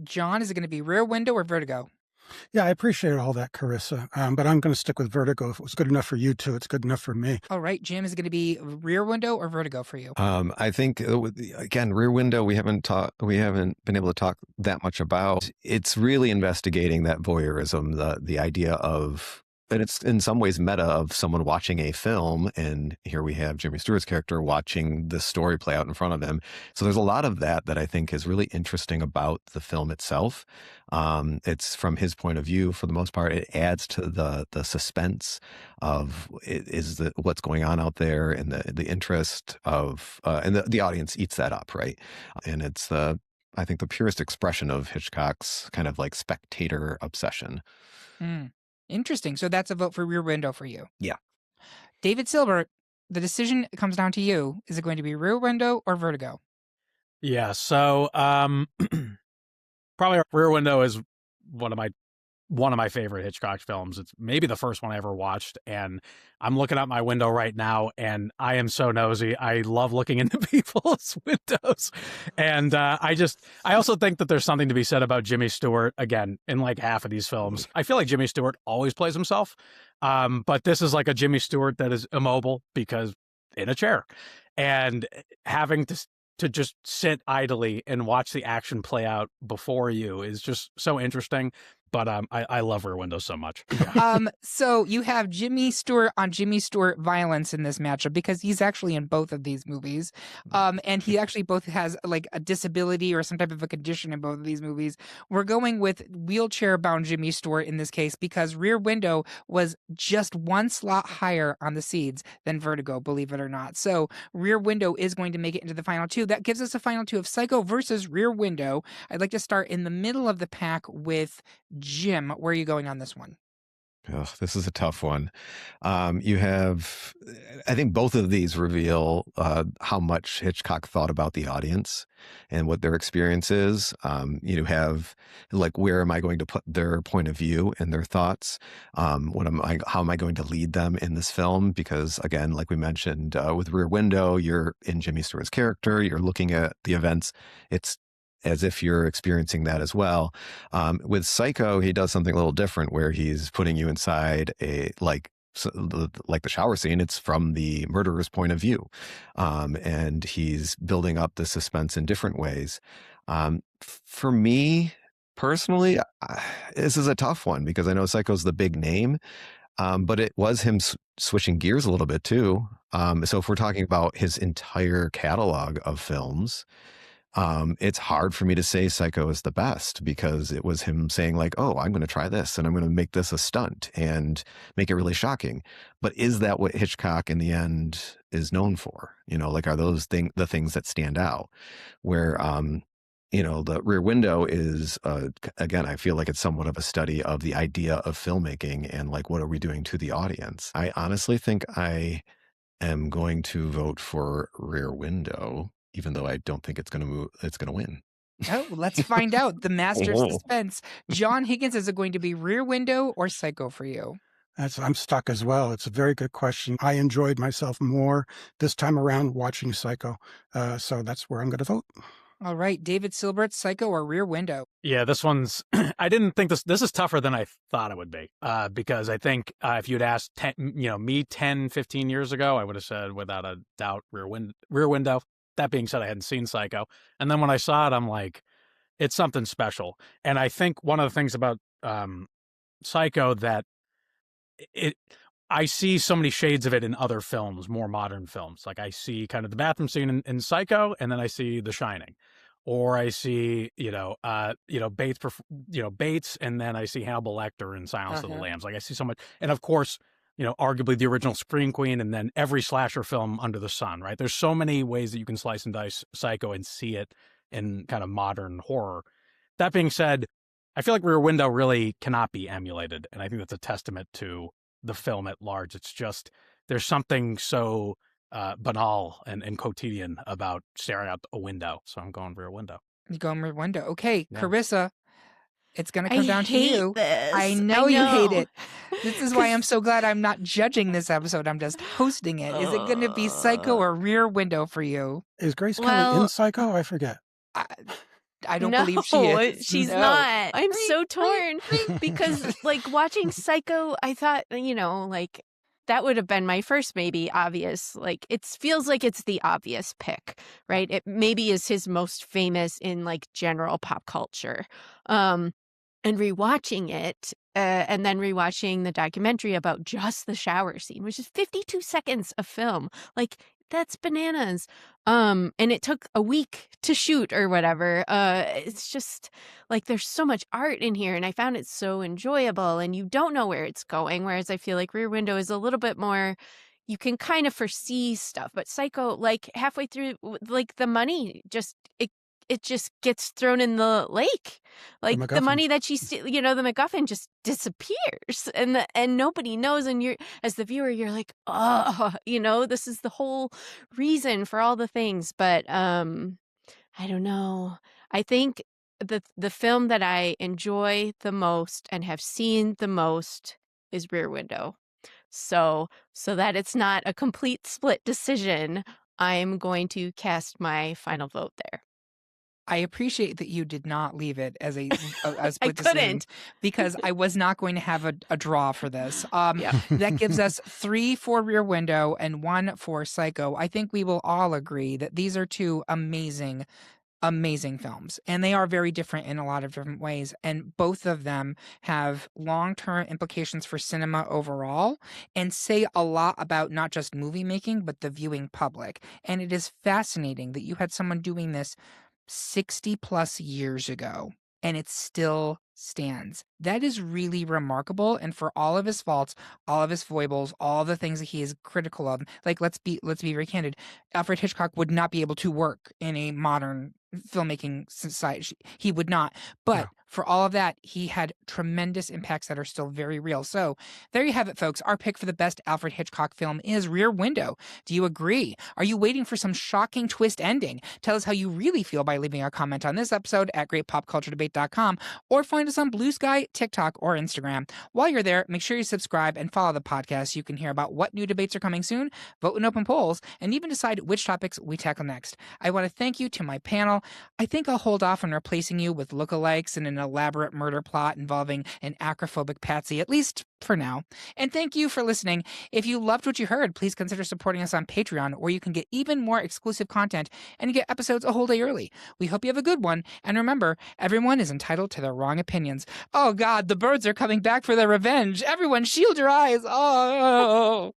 Speaker 1: John, is it going to be Rear Window or Vertigo?
Speaker 4: Yeah, I appreciate all that, Carissa. But I'm going to stick with Vertigo. If it was good enough for you two, it's good enough for me.
Speaker 1: All right, Jim, is it going to be Rear Window or Vertigo for you?
Speaker 3: I think again, Rear Window, we haven't been able to talk that much about. It's really investigating that voyeurism, the idea of, and it's in some ways meta, of someone watching a film, and here we have Jimmy Stewart's character watching this story play out in front of him. So there's a lot of that I think is really interesting about the film itself. It's from his point of view for the most part. It adds to the suspense of what's going on out there, and the interest of and the audience eats that up, right? And it's I think the purest expression of Hitchcock's kind of like spectator obsession.
Speaker 1: Interesting. So that's a vote for Rear Window for you.
Speaker 3: Yeah.
Speaker 1: David Silbert, the decision comes down to you. Is it going to be Rear Window or Vertigo?
Speaker 2: Yeah, so probably Rear Window is one of my favorite Hitchcock films. It's maybe the first one I ever watched, and I'm looking out my window right now, and I am so nosy. I love looking into people's windows, and I also think that there's something to be said about Jimmy Stewart, again, in like half of these films. I feel like Jimmy Stewart always plays himself, but this is like a Jimmy Stewart that is immobile because in a chair, and having to just sit idly and watch the action play out before you is just so interesting. But I love Rear Window so much.
Speaker 1: So you have Jimmy Stewart on Jimmy Stewart violence in this matchup because he's actually in both of these movies. And he actually both has like a disability or some type of a condition in both of these movies. We're going with wheelchair-bound Jimmy Stewart in this case because Rear Window was just one slot higher on the seeds than Vertigo, believe it or not. So Rear Window is going to make it into the final two. That gives us a final two of Psycho versus Rear Window. I'd like to start in the middle of the pack with Jim. Where are you going on this one?
Speaker 3: Oh, this is a tough one. You have, I think both of these reveal how much Hitchcock thought about the audience and what their experience is. You have like, where am I going to put their point of view and their thoughts? How am I going to lead them in this film? Because again, like we mentioned, with Rear Window, you're in Jimmy Stewart's character, you're looking at the events. It's as if you're experiencing that as well. With Psycho, he does something a little different where he's putting you inside like the shower scene. It's from the murderer's point of view. And he's building up the suspense in different ways. For me personally, this is a tough one because I know Psycho's the big name, but it was him switching gears a little bit too. So if we're talking about his entire catalog of films, it's hard for me to say Psycho is the best because it was him saying like, oh, I'm going to try this and I'm going to make this a stunt and make it really shocking. But is that what Hitchcock in the end is known for? Like, are those the things that stand out? Where, the Rear Window is, again, I feel like it's somewhat of a study of the idea of filmmaking and like, what are we doing to the audience? I honestly think I am going to vote for Rear Window, even though I don't think it's going to win.
Speaker 1: Oh, let's find out. The Master of Suspense. John Higgins, is it going to be Rear Window or Psycho for you?
Speaker 4: I'm stuck as well. It's a very good question. I enjoyed myself more this time around watching Psycho. So that's where I'm going to vote.
Speaker 1: All right, David Silbert, Psycho or Rear Window?
Speaker 2: Yeah, this one's, I didn't think this is tougher than I thought it would be, because I think if you'd asked me 10, 15 years ago, I would have said without a doubt Rear Window. That being said, I hadn't seen Psycho. And then when I saw it, I'm like, it's something special. And I think one of the things about Psycho that I see so many shades of it in other films, more modern films. Like I see kind of the bathroom scene in Psycho, and then I see The Shining, or I see Bates, and then I see Hannibal Lecter in Silence of the Lambs. Like I see so much, and of course, arguably the original Scream Queen, and then every slasher film under the sun. Right? There's so many ways that you can slice and dice Psycho and see it in kind of modern horror. That being said, I feel like Rear Window really cannot be emulated, and I think that's a testament to the film at large. It's just, there's something so banal and quotidian about staring out a window. So I'm going Rear Window.
Speaker 1: You're going Rear Window. Okay,
Speaker 2: Yeah.
Speaker 1: Carissa, It's going to come down to you.
Speaker 5: This.
Speaker 1: I know you hate it. This is why I'm so glad I'm not judging this episode. I'm just hosting it. Is it going to be Psycho or Rear Window for you?
Speaker 4: Is Grace Kelly in Psycho? I forget.
Speaker 1: I don't believe she is.
Speaker 5: She's not. I'm so torn because, like, watching Psycho, I thought, like, that would have been my first maybe obvious. Like, it feels like it's the obvious pick, right? It maybe is his most famous in, like, general pop culture. And rewatching it, and then rewatching the documentary about just the shower scene, which is 52 seconds of film. Like, that's bananas. And it took a week to shoot or whatever. It's just like there's so much art in here, and I found it so enjoyable, and you don't know where it's going. Whereas I feel like Rear Window is a little bit more, you can kind of foresee stuff. But Psycho, like halfway through, like the money just, it just gets thrown in the lake. Like the money that she, the MacGuffin just disappears, and nobody knows. And you're, as the viewer, you're like, oh, this is the whole reason for all the things. But I don't know. I think the film that I enjoy the most and have seen the most is Rear Window. So that it's not a complete split decision, I'm going to cast my final vote there.
Speaker 1: I appreciate that you did not leave it as a split
Speaker 5: I
Speaker 1: decision,
Speaker 5: couldn't,
Speaker 1: because I was not going to have a draw for this. That gives us 3 for Rear Window and 1 for Psycho. I think we will all agree that these are 2 amazing films, and they are very different in a lot of different ways, and both of them have long-term implications for cinema overall and say a lot about not just movie making but the viewing public. And it is fascinating that you had someone doing this 60 plus years ago and it still stands. That is really remarkable. And for all of his faults, all of his foibles, all the things that he is critical of, like, let's be very candid, Alfred Hitchcock would not be able to work in a modern filmmaking society. He would not. But for all of that, he had tremendous impacts that are still very real. So there you have it, folks. Our pick for the best Alfred Hitchcock film is Rear Window. Do you agree? Are you waiting for some shocking twist ending? Tell us how you really feel by leaving a comment on this episode at greatpopculturedebate.com, or find us on Blue Sky, TikTok, or Instagram. While you're there, make sure you subscribe and follow the podcast so you can hear about what new debates are coming soon, vote in open polls, and even decide which topics we tackle next. I want to thank you to my panel. I think I'll hold off on replacing you with lookalikes and an elaborate murder plot involving an acrophobic patsy, at least for now. And thank you for listening. If you loved what you heard, please consider supporting us on Patreon, where you can get even more exclusive content and get episodes a whole day early. We hope you have a good one. And remember, everyone is entitled to their wrong opinions. Oh God, the birds are coming back for their revenge. Everyone shield your eyes. Oh.